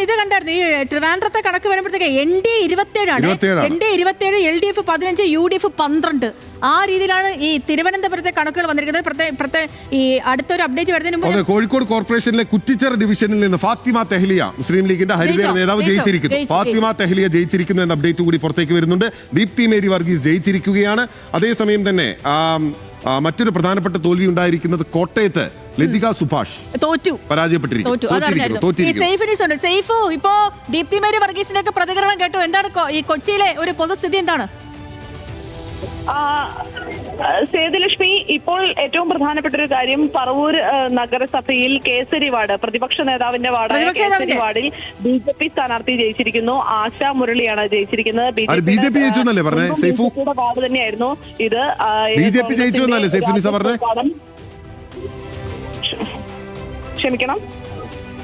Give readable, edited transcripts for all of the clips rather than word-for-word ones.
ഇത് കണ്ടായിരുന്നു. ഈ ട്രിവാൻഡ്രത്തെ കണക്ക് വരുമ്പോഴത്തേക്ക് NDA 27 ആണ്, NDA 27, LDF 15, UDF 12. ആ രീതിയിലാണ് ഈ തിരുവനന്തപുരത്തെ കണക്കുകൾ വന്നിരിക്കുന്നത്. ഈ അടുത്തൊരു അപ്ഡേറ്റ് വരുന്നതിന് മുമ്പ് കോഴിക്കോട് കോർപ്പറേഷനിലെ കുറ്റിച്ചിറ ഡിവിഷനിൽ നിന്ന് ഫാത്തിമ തെഹ്ലിയ, മുസ്ലിം ലീഗിന്റെ ഹരിതേവ നേതാവ് ജയിച്ചിരിക്കുന്നു. ഫാത്തിമ തെഹ്ലിയ ജയിച്ചിരിക്കുന്നു എന്ന അപ്ഡേറ്റ് കൂടി പുറത്തേക്ക് വരുന്നുണ്ട്. ദീപ്തി മേരി വർഗീസ് ജയിച്ചിരിക്കുകയാണ്. അതേസമയം തന്നെ മറ്റൊരു പ്രധാനപ്പെട്ട തോൽവി ഉണ്ടായിരിക്കുന്നത് കോട്ടയത്ത് ലതിക സുഭാഷ് പരാജയപ്പെട്ടിരിക്കുന്നു. ഇപ്പോ ദീപ്തി മേരി വർഗീസിന്റെ ഒക്കെ പ്രതികരണം കേട്ടു. എന്താണ് ഈ കൊച്ചിയിലെ ഒരു പൊതുസ്ഥിതി എന്താണ്? സേതുലക്ഷ്മി, ഇപ്പോൾ ഏറ്റവും പ്രധാനപ്പെട്ട ഒരു കാര്യം, പറവൂർ നഗരസഭയിൽ കേസരി വാർഡ്, പ്രതിപക്ഷ നേതാവിന്റെ വാർഡായ കേസരി വാർഡിൽ BJP സ്ഥാനാർത്ഥി ജയിച്ചിരിക്കുന്നു. ആശാ മുരളിയാണ് ജയിച്ചിരിക്കുന്നത്. വാർഡ് തന്നെയായിരുന്നു ഇത്. ക്ഷമിക്കണം,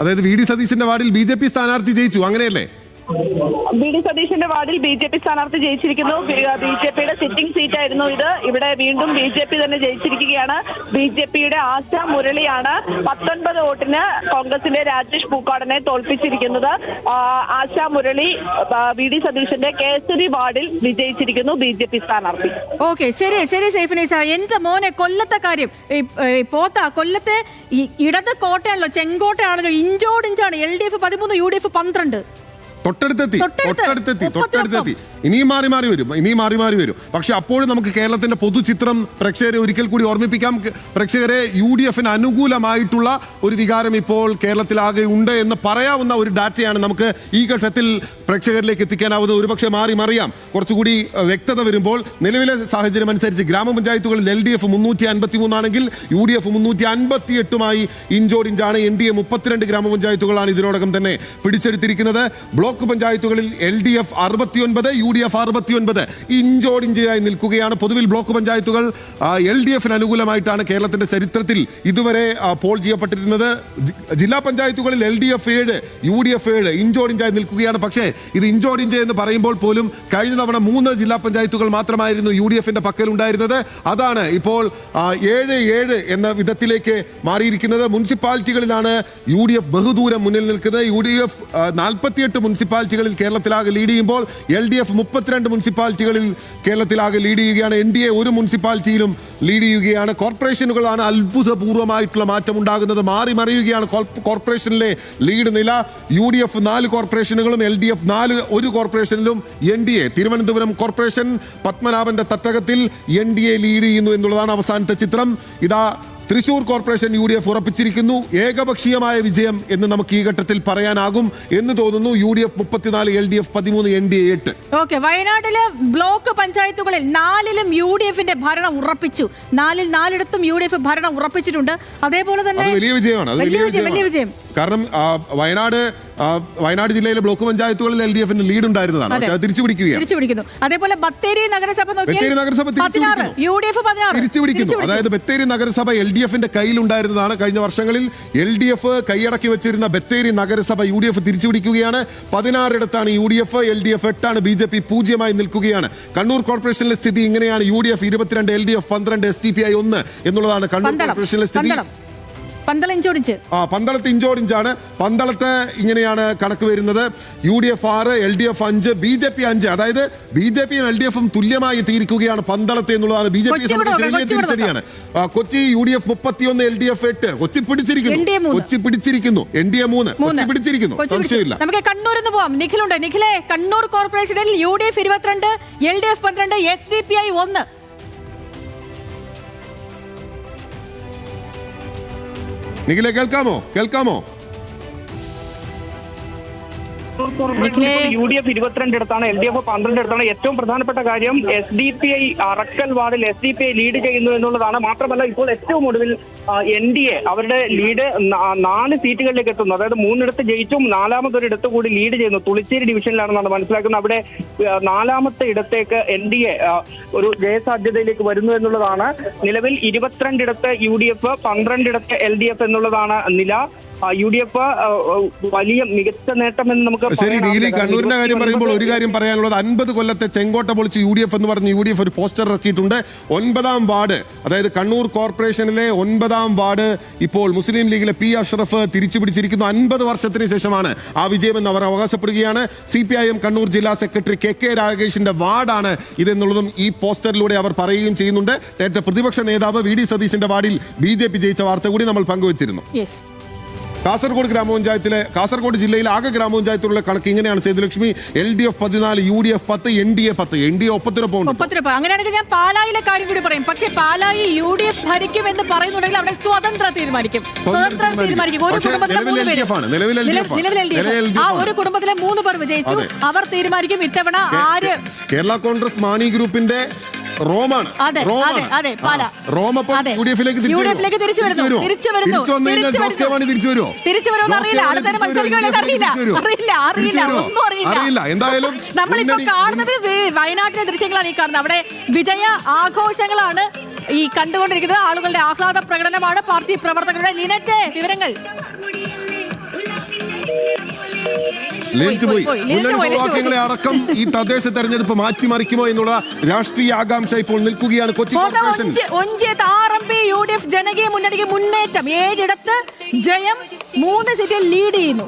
അതായത് VD സതീശന്റെ വാർഡിൽ BJP സ്ഥാനാർത്ഥി ജയിച്ചു, അങ്ങനെയല്ലേ? VD സതീശന്റെ വാർഡിൽ BJP സ്ഥാനാർത്ഥി ജയിച്ചിരിക്കുന്നു. BJPയുടെ സിറ്റിംഗ് സീറ്റ് ആയിരുന്നു ഇത്. ഇവിടെ വീണ്ടും BJP തന്നെ ജയിച്ചിരിക്കുകയാണ്. BJPയുടെ ആശാ മുരളിയാണ് 19 വോട്ടിന് കോൺഗ്രസിന്റെ രാജേഷ് പൂക്കാടനെ തോൽപ്പിച്ചിരിക്കുന്നത്. ആശാ മുരളി VD സതീശന്റെ കേസരി വാർഡിൽ വിജയിച്ചിരിക്കുന്നു, BJP സ്ഥാനാർത്ഥി. ഓക്കെ, ശരി ശരി സൈഫുനീസ. എന്റെ മോനെ, കൊല്ലത്തെ കാര്യം കൊല്ലത്തെ ഇടത് കോട്ടയാണല്ലോ, ചെങ്കോട്ടയാണല്ലോ, ഇഞ്ചോടിഞ്ചാണ്. LDF 13, UDF 12. തൊട്ടടുത്തെത്തി. ഇനിയും മാറി മാറി വരും. പക്ഷെ അപ്പോഴും നമുക്ക് കേരളത്തിന്റെ പൊതുചിത്രം പ്രേക്ഷകരെ ഒരിക്കൽ കൂടി ഓർമ്മിപ്പിക്കാം. പ്രേക്ഷകരെ, UDFന് അനുകൂലമായിട്ടുള്ള ഒരു വികാരം ഇപ്പോൾ കേരളത്തിലാകെ ഉണ്ട് എന്ന് പറയാവുന്ന ഒരു ഡാറ്റയാണ് നമുക്ക് ഈ ഘട്ടത്തിൽ പ്രേക്ഷകരിലേക്ക് എത്തിക്കാനാവുന്നത്. ഒരുപക്ഷെ മാറി മറിയാം, കുറച്ചുകൂടി വ്യക്തത വരുമ്പോൾ. നിലവിലെ സാഹചര്യം അനുസരിച്ച് ഗ്രാമപഞ്ചായത്തുകളിൽ LDF 353 ആണെങ്കിൽ UDF 358 ഇഞ്ചോടിഞ്ചാണ്. NDA 32 ഗ്രാമപഞ്ചായത്തുകളാണ് ഇതിനോടകം തന്നെ പിടിച്ചെടുത്തിരിക്കുന്നത്. ബ്ലോക്ക് പഞ്ചായത്തുകളിൽ LDF 69, UDF 69 ഇഞ്ചോടിഞ്ചായി നിൽക്കുകയാണ്. പൊതുവിൽ ബ്ലോക്ക് പഞ്ചായത്തുകൾ LDFന് അനുകൂലമായിട്ടാണ് കേരളത്തിന്റെ ചരിത്രത്തിൽ ഇതുവരെ പോൾ ചെയ്യപ്പെട്ടിരുന്നത്. ജില്ലാ പഞ്ചായത്തുകളിൽ LDF 7, UDF 7 ഇഞ്ചോടിഞ്ചായി നിൽക്കുകയാണ്. പക്ഷേ ഇത് ഇഞ്ചോടിഞ്ച് എന്ന് പറയുമ്പോൾ പോലും കഴിഞ്ഞ തവണ 3 ജില്ലാ പഞ്ചായത്തുകൾ മാത്രമായിരുന്നു UDFന്റെ പക്കലുണ്ടായിരുന്നത്. അതാണ് ഇപ്പോൾ 7-7 എന്ന വിധത്തിലേക്ക് മാറിയിരിക്കുന്നത്. മുനിസിപ്പാലിറ്റികളിലാണ് UDF ബഹുദൂരം മുന്നിൽ നിൽക്കുന്നത്. UDF 48 മുനിസിപ്പാലിറ്റികളിൽ കേരളത്തിലാകെ ലീഡ് ചെയ്യുമ്പോൾ LDF 32 മുനിസിപ്പാലിറ്റികളിൽ കേരളത്തിലാകെ ലീഡ് ചെയ്യുകയാണ്. NDA ഒരു മുനിസിപ്പാലിറ്റിയിലും ലീഡ് ചെയ്യുകയാണ്. കോർപ്പറേഷനുകളാണ് അത്ഭുതപൂർവ്വമായിട്ടുള്ള മാറ്റം ഉണ്ടാകുന്നത്. മാറി മറിയുകയാണ് കോർപ്പറേഷനിലെ ലീഡ് നില. UDF 4 കോർപ്പറേഷനുകളും LDF 4 ഒരു കോർപ്പറേഷനിലും. NDA തിരുവനന്തപുരം കോർപ്പറേഷൻ പത്മനാഭന്റെ തട്ടകത്തിൽ NDA ലീഡ് ചെയ്യുന്നു എന്നുള്ളതാണ് അവസാനത്തെ ചിത്രം. ഇതാ തൃശൂർ കോർപ്പറേഷൻ UDF ഉറപ്പിച്ചിരിക്കുന്നു. ഏകപക്ഷീയമായ വിജയം എന്ന് നമുക്ക് ഈ ഘട്ടത്തിൽ പറയാനാകും എന്ന് തോന്നുന്നു. UDF 34, LDF 13, NDA 8. ഓക്കെ, വയനാട്ടിലെ ബ്ലോക്ക് പഞ്ചായത്തുകളിൽ 4ലും UDFന്റെ ഭരണം ഉറപ്പിച്ചു. 4-4 UDF ഭരണം ഉറപ്പിച്ചിട്ടുണ്ട്. അതേപോലെ തന്നെ വലിയ വിജയമാണ്. വലിയ വിജയം. കാരണം വയനാട് ജില്ലയിലെ ബ്ലോക്ക് പഞ്ചായത്തുകളിൽ LDFന് ലീഡ് ഉണ്ടായിരുന്നതാണ്. പക്ഷേ അത് തിരിച്ചുപിടിക്കുന്നു. അതേപോലെ ബത്തേരി നഗരസഭ തിരിച്ചുപിടിക്കുന്നു. അതായത് ബത്തേരി നഗരസഭ LDFന്റെ കയ്യിലുണ്ടായിരുന്നതാണ്. കഴിഞ്ഞ വർഷങ്ങളിൽ LDF കൈയടക്കി വെച്ചിരുന്ന ബത്തേരി നഗരസഭ UDF തിരിച്ചുപിടിക്കുകയാണ്. 16 UDF, LDF 8, BJP 0 നിൽക്കുകയാണ്. കണ്ണൂർ കോർപ്പറേഷനിലെ സ്ഥിതി ഇങ്ങനെയാണ്. UDF 22, LDF 12, SDPI 1 എന്നുള്ളതാണ് കണ്ണൂർ കോർപ്പറേഷനിലെ സ്ഥിതി. പന്തളത്ത് ഇഞ്ചോടിഞ്ചാണ്. പന്തളത്ത് ഇങ്ങനെയാണ് കണക്ക് വരുന്നത്. UDF 6, LDF 5, BJP 5. അതായത് BJPയും LDFും തുല്യമായി എത്തിയിരിക്കുകയാണ് പന്തളത്ത് എന്നുള്ളതാണ് BJPയെ സംബന്ധിച്ച് വലിയ തിരിച്ചടിയാണ്. Kochi UDF 31, LDF 8. കൊച്ചി പിടിച്ചിരിക്കുന്നു. NDA 3 കൊച്ചി പിടിച്ചിരിക്കുന്നു. സംശയമില്ല. നമുക്ക് കണ്ണൂരിൽ പോവാം. നിഖിലുണ്ട്. നിഖിലെ, കണ്ണൂർ കോർപ്പറേഷനിൽ UDF 22, LDF 12, SDPI 1. നിഖിലെ, കേൾക്കാമോ? UDF 22 അടുത്താണ്, LDF 12 അടുത്താണ്. ഏറ്റവും പ്രധാനപ്പെട്ട കാര്യം, SDPI അറക്കൽ വാർഡിൽ SDPI ലീഡ് ചെയ്യുന്നു എന്നുള്ളതാണ്. മാത്രമല്ല, ഇപ്പോൾ ഏറ്റവും ഒടുവിൽ NDA അവരുടെ ലീഡ് 4 സീറ്റുകളിലേക്ക് എത്തുന്നു. അതായത് 3 ജയിച്ചും 4ാമതൊരിടത്ത് കൂടി ലീഡ് ചെയ്യുന്നു. തുളിച്ചേരി ഡിവിഷനിലാണെന്നാണ് മനസ്സിലാക്കുന്നത്. അവിടെ 4ാമത്തെ ഇടത്തേക്ക് NDA ഒരു ജയസാധ്യതയിലേക്ക് വരുന്നു എന്നുള്ളതാണ്. നിലവിൽ 22 UDF, 12 LDF എന്നുള്ളതാണ് നില. UDF വലിയ മികച്ച നേട്ടമെന്ന് നമുക്ക് ശരി. നീലി, കണ്ണൂരിന്റെ കാര്യം പറയുമ്പോൾ ഒരു കാര്യം പറയാനുള്ളത്, 50 കൊല്ലത്തെ ചെങ്കോട്ട പൊളിച്ച് UDF എന്ന് പറഞ്ഞ് UDF ഒരു പോസ്റ്റർ ഇറക്കിയിട്ടുണ്ട്. 9ാം വാർഡ്, അതായത് കണ്ണൂർ കോർപ്പറേഷനിലെ 9ാം വാർഡ് ഇപ്പോൾ മുസ്ലിം ലീഗിലെ P അഷ്റഫ് തിരിച്ചു പിടിച്ചിരിക്കുന്നു. 50 വർഷത്തിന് ശേഷമാണ് ആ വിജയമെന്ന് അവർ അവകാശപ്പെടുകയാണ്. CPIM കണ്ണൂർ ജില്ലാ സെക്രട്ടറി KK രാഗേഷിന്റെ വാർഡാണ് ഇതെന്നുള്ളതും ഈ പോസ്റ്ററിലൂടെ അവർ പറയുകയും ചെയ്യുന്നുണ്ട്. നേരത്തെ പ്രതിപക്ഷ നേതാവ് VD സതീശന്റെ വാർഡിൽ BJP ജയിച്ച വാർത്ത കൂടി നമ്മൾ പങ്കുവച്ചിരുന്നു. കാസർഗോഡ് ജില്ലയിലെ ആകെ ഗ്രാമപഞ്ചായത്തിലുള്ള കണക്ക് ഇങ്ങനെയാണ് Sethulakshmi. LDF 14, UDF 10, NDA 10. NDA ഒപ്പത്തിനൊപ്പം. അങ്ങനെയാണെങ്കിൽ ഞാൻ പാലായിലെ കാര്യം കൂടി പറയും. പക്ഷേ പാലായി UDF ഭരിക്കും എന്ന് പറയുന്നുണ്ടെങ്കിൽ അവിടെ സ്വതന്ത്ര തീരുമാനിക്കും. ഒരു കുടുംബത്തിലെ 3 പേർ വിജയിച്ചു. അവർ തീരുമാനിക്കും ഇത്തവണ ആര്. കേരള കോൺഗ്രസ് മാണി ഗ്രൂപ്പിന്റെ റോമാണ്. യുഡിഎഫിലേക്ക് തിരിച്ചു അറിയില്ല. എന്തായാലും നമ്മളിപ്പോ കാണുന്നത് വയനാട്ടിലെ ദൃശ്യങ്ങളാണ് ഈ കാണുന്നത്. അവിടെ വിജയ ആഘോഷങ്ങളാണ് ഈ കണ്ടുകൊണ്ടിരിക്കുന്നത്. ആളുകളുടെ ആഹ്ലാദ പ്രകടനമാണ്. പാർട്ടി പ്രവർത്തകരുടെ ലിനറ്റ് വിവരങ്ങൾ. സമവാക്യങ്ങളെ അടക്കം ഈ തദ്ദേശ തെരഞ്ഞെടുപ്പ് മാറ്റിമറിക്കുമോ എന്നുള്ള രാഷ്ട്രീയ ആകാംക്ഷ ഇപ്പോൾ നിൽക്കുകയാണ് കൊച്ചി കോർപ്പറേഷൻ. UDF ജനകീയ മുന്നണിക്ക് മുന്നേറ്റം. 7 ഇടത്ത് ജയം, 3 സീറ്റിൽ ലീഡ് ചെയ്യുന്നു.